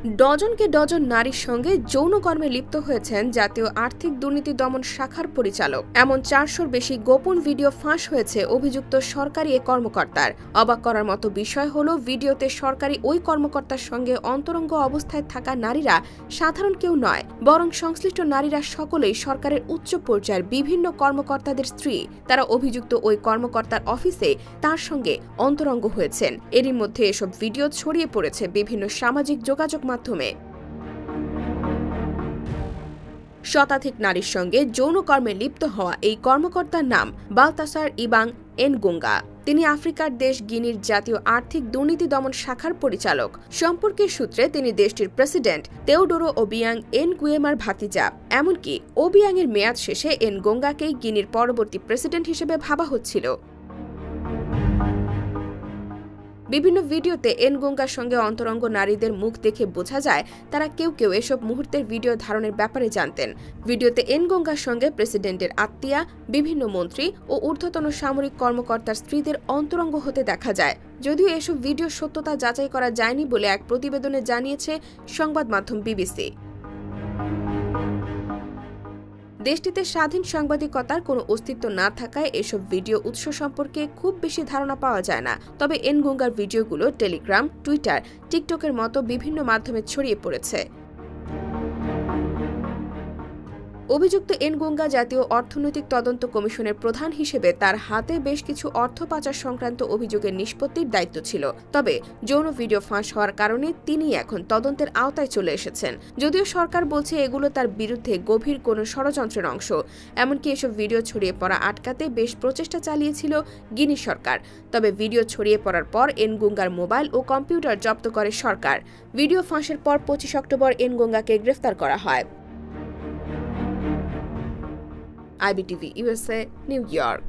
ডজনকে dozen নারীর সঙ্গে যৌনকর্মে লিপ্ত হয়েছেন জাতীয় আর্থিক দুর্নীতি দমন শাখার পরিচালক। এমন 400-র বেশি গোপন ভিডিও ফাঁস হয়েছে অভিযুক্ত সরকারি এ কর্মকর্তার। অবাক করার মতো বিষয় হলো, ভিডিওতে সরকারি ওই কর্মকর্তার সঙ্গে অন্তরঙ্গ অবস্থায় থাকা নারীরা সাধারণ কেউ নয়, বরং সংশ্লিষ্ট নারীরা সকলেই সরকারের উচ্চ পর্যায়ের বিভিন্ন কর্মকর্তাদের স্ত্রী। তারা অভিযুক্ত ওই কর্মকর্তার অফিসে তার সঙ্গে অন্তরঙ্গ হয়েছেন। এরই মধ্যে এসব ভিডিও ছড়িয়ে পড়েছে বিভিন্ন সামাজিক যোগাযোগ মাধ্যমে। শতাধিক নারীর সঙ্গে যৌনকর্মে লিপ্ত হওয়া এই কর্মকর্তার নাম বালতাসার ইবাং এনগোঙ্গা। তিনি আফ্রিকার দেশ গিনির জাতীয় আর্থিক দুর্নীতি দমন শাখার পরিচালক। সম্পর্কের সূত্রে তিনি দেশটির প্রেসিডেন্ট তেওডোরো ওবিয়াং এনগুয়েমার ভাতিজা। এমনকি ওবিয়াংয়ের মেয়াদ শেষে এনগোঙ্গাকেই গিনির পরবর্তী প্রেসিডেন্ট হিসেবে ভাবা হচ্ছিল। বিভিন্ন ভিডিওতে এনগোঙ্গার সঙ্গে অন্তরঙ্গ নারীদের মুখ দেখে বোঝা যায় তারা কেউ কেউ এসব মুহূর্তের ভিডিও ধারণের ব্যাপারে জানতেন। ভিডিওতে এনগোঙ্গার সঙ্গে প্রেসিডেন্টের আত্মীয়া, বিভিন্ন মন্ত্রী ও ঊর্ধ্বতন সামরিক কর্মকর্তার স্ত্রীদের অন্তরঙ্গ হতে দেখা যায়। যদিও এসব ভিডিও সত্যতা যাচাই করা যায়নি বলে এক প্রতিবেদনে জানিয়েছে সংবাদ মাধ্যম বিবিসি। দেশটিতে স্বাধীন সাংবাদিকতার কোনো অস্তিত্ব না থাকায় এসব ভিডিও উৎস সম্পর্কে খুব বেশি ধারণা পাওয়া যায় না। তবে এনগোঙ্গার ভিডিওগুলো টেলিগ্রাম, টুইটার, টিকটকের মতো বিভিন্ন মাধ্যমে ছড়িয়ে পড়েছে। অভিযুক্ত এনগোঙ্গা জাতীয় অর্থনৈতিক তদন্ত কমিশনের প্রধান হিসেবে তার হাতে বেশ কিছু অর্থ পাচার সংক্রান্ত অভিযোগের নিষ্পত্তির দায়িত্ব ছিল। তবে যৌন ভিডিও ফাঁস হওয়ার কারণে তিনি এখন তদন্তের আওতায় চলে এসেছেন। যদিও সরকার বলছে এগুলো তার বিরুদ্ধে গভীর কোনো ষড়যন্ত্রের অংশ। এমনকি এসব ভিডিও ছড়িয়ে পড়া আটকাতে বেশ প্রচেষ্টা চালিয়েছিল গিনি সরকার। তবে ভিডিও ছড়িয়ে পড়ার পর এনগোঙ্গার মোবাইল ও কম্পিউটার জব্দ করে সরকার। ভিডিও ফাঁসের পর 25 অক্টোবর এনগোঙ্গাকে গ্রেফতার করা হয়। IBTV USA, New York।